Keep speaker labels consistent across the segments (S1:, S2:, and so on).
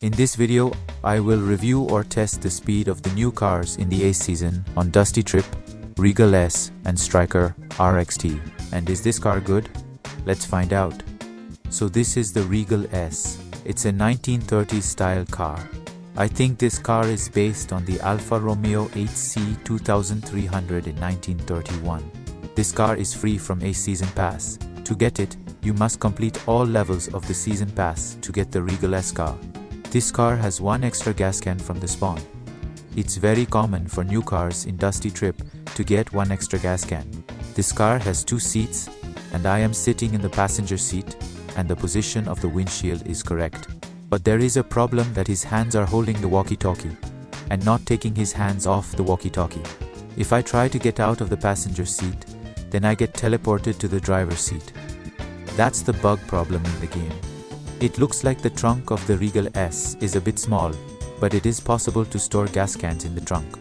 S1: In this video, I will review or test the speed of the new cars in the A season on Dusty Trip, Regal S and Striker RXT. And is this car good? Let's find out. So this is the Regal S. It's a 1930s style car. I think this car is based on the Alfa Romeo 8C 2300 in 1931. This car is free from a season pass. To get it, you must complete all levels of the season pass to get the Regal S car. This car has one extra gas can from the spawn. It's very common for new cars in Dusty Trip to get one extra gas can. This car has 2 seats and I am sitting in the passenger seat and the position of the windshield is correct. But there is a problem that his hands are holding the walkie-talkie and not taking his hands off the walkie-talkie. If I try to get out of the passenger seat, then I get teleported to the driver's seat. That's the bug problem in the game. It looks like the trunk of the Regal S is a bit small, but it is possible to store gas cans in the trunk.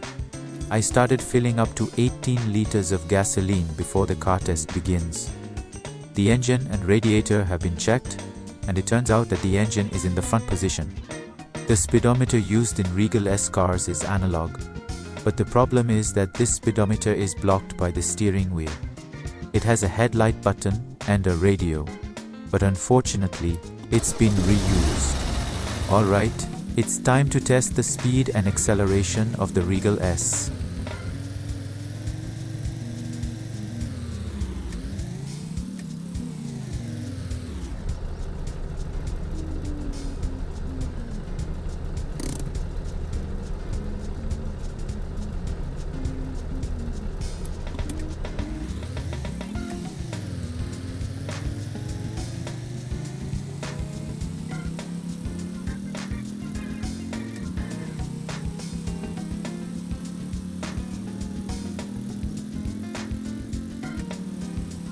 S1: I started filling up to 18 liters of gasoline before the car test begins. The engine and radiator have been checked, and it turns out that the engine is in the front position. The speedometer used in Regal S cars is analog, but the problem is that this speedometer is blocked by the steering wheel. It has a headlight button and a radio, but unfortunately, it's been reused. Alright, it's time to test the speed and acceleration of the Regal S.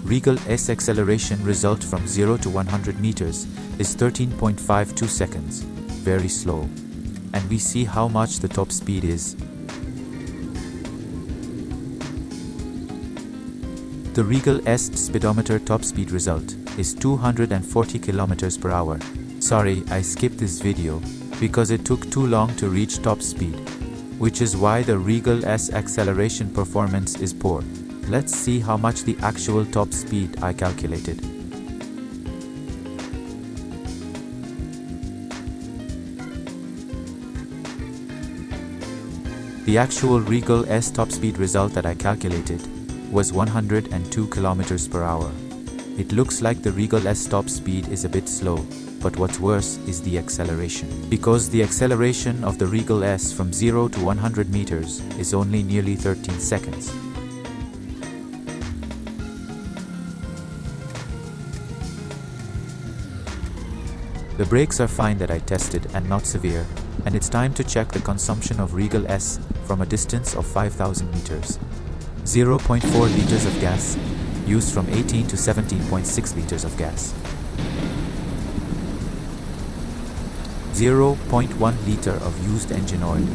S1: Regal S acceleration result from 0 to 100 meters is 13.52 seconds, very slow. And we see how much the top speed is. The Regal S speedometer top speed result is 240 kilometers per hour. Sorry, I skipped this video because it took too long to reach top speed, which is why the Regal S acceleration performance is poor. Let's see how much the actual top speed I calculated. The actual Regal S top speed result that I calculated was 102 kilometers per hour. It looks like the Regal S top speed is a bit slow, but what's worse is the acceleration. Because the acceleration of the Regal S from 0 to 100 meters is only nearly 13 seconds. The brakes are fine that I tested and not severe, and it's time to check the consumption of Regal S from a distance of 5,000 meters. 0.4 liters of gas, used from 18 to 17.6 liters of gas. 0.1 liter of used engine oil,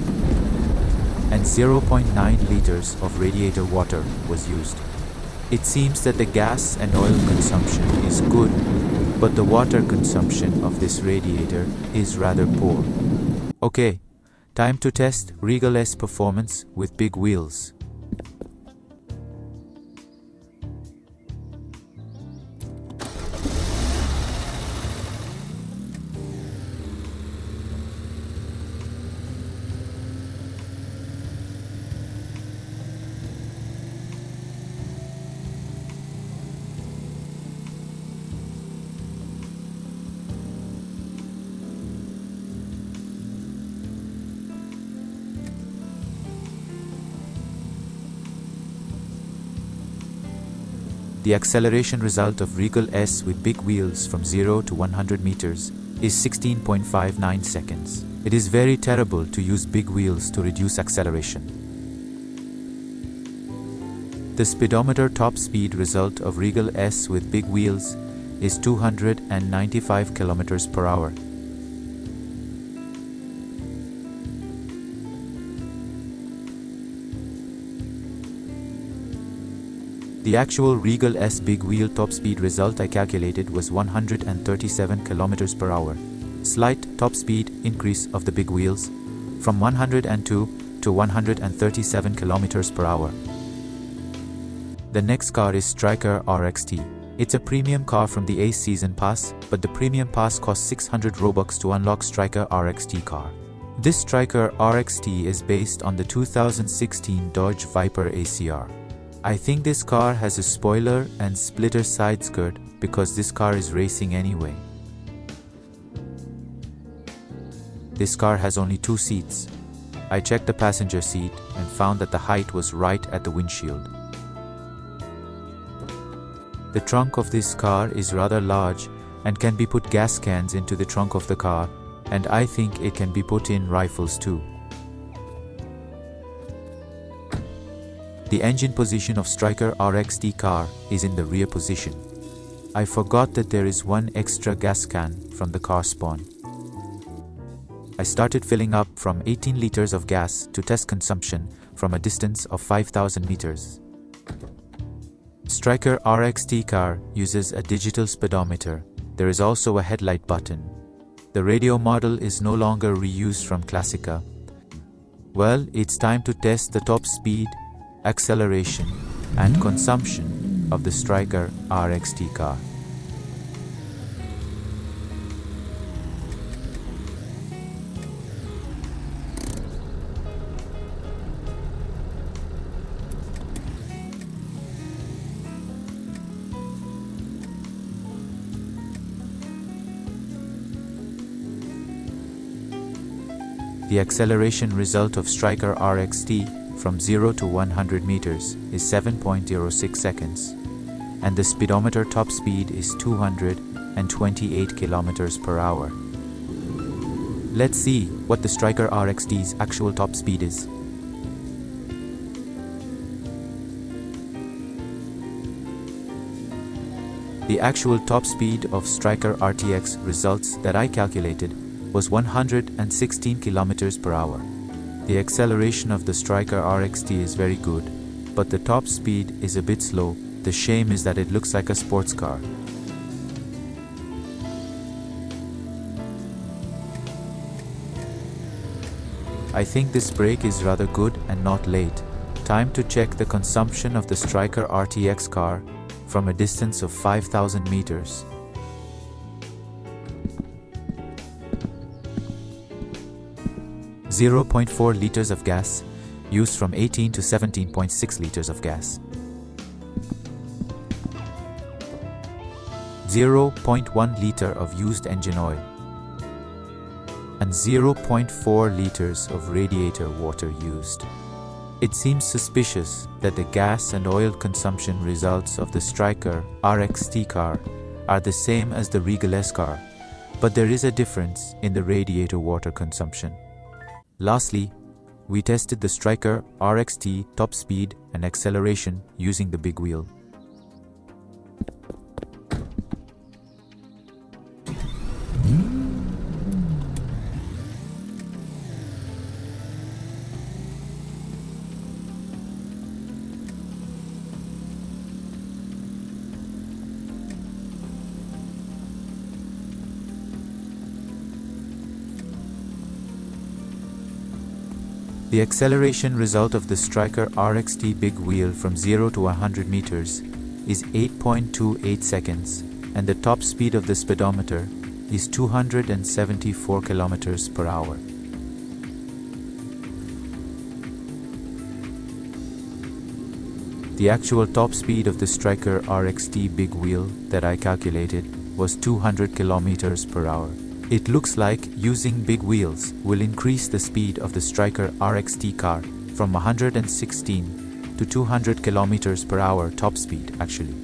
S1: and 0.9 liters of radiator water was used. It seems that the gas and oil consumption is good, but the water consumption of this radiator is rather poor. Okay, time to test Regal S performance with big wheels. The acceleration result of Regal S with big wheels from 0 to 100 meters is 16.59 seconds. It is very terrible to use big wheels to reduce acceleration. The speedometer top speed result of Regal S with big wheels is 295 kilometers per hour. The actual Regal S big wheel top speed result I calculated was 137 km per hour. Slight top speed increase of the big wheels from 102 to 137 kilometers per hour. The next car is Striker RXT. It's a premium car from the Ace Season Pass, but the premium pass costs 600 Robux to unlock Striker RXT car. This Striker RXT is based on the 2016 Dodge Viper ACR. I think this car has a spoiler and splitter side skirt because this car is racing anyway. This car has only 2 seats. I checked the passenger seat and found that the height was right at the windshield. The trunk of this car is rather large and can be put gas cans into the trunk of the car, and I think it can be put in rifles too. The engine position of Striker RXT car is in the rear position. I forgot that there is one extra gas can from the car spawn. I started filling up from 18 liters of gas to test consumption from a distance of 5,000 meters. Striker RXT car uses a digital speedometer. There is also a headlight button. The radio model is no longer reused from Classica. Well, it's time to test the top speed, acceleration, and consumption of the Striker RXT car. The acceleration result of Striker RXT from 0 to 100 meters is 7.06 seconds, and the speedometer top speed is 228 kilometers per hour. Let's see what the Striker RXT's actual top speed is. The actual top speed of Striker RTX results that I calculated was 116 kilometers per hour. The acceleration of the Striker RXT is very good, but the top speed is a bit slow. The shame is that it looks like a sports car. I think this brake is rather good and not late. Time to check the consumption of the Striker RTX car from a distance of 5,000 meters. .4 liters of gas, used from 18 to 17.6 liters of gas. 0.1 liter of used engine oil. And 0.4 liters of radiator water used. It seems suspicious that the gas and oil consumption results of the Striker RXT car are the same as the Regal S car, but there is a difference in the radiator water consumption. Lastly, we tested the Striker RXT top speed and acceleration using the big wheel. The acceleration result of the Striker RXT big wheel from 0 to 100 meters is 8.28 seconds, and the top speed of the speedometer is 274 kilometers per hour. The actual top speed of the Striker RXT big wheel that I calculated was 200 kilometers per hour. It looks like using big wheels will increase the speed of the Striker RXT car from 116 to 200 kilometers per hour top speed actually.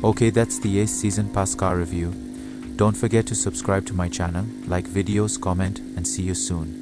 S1: Okay, that's the Ace Season Pass car review. Don't forget to subscribe to my channel, like videos, comment, and see you soon.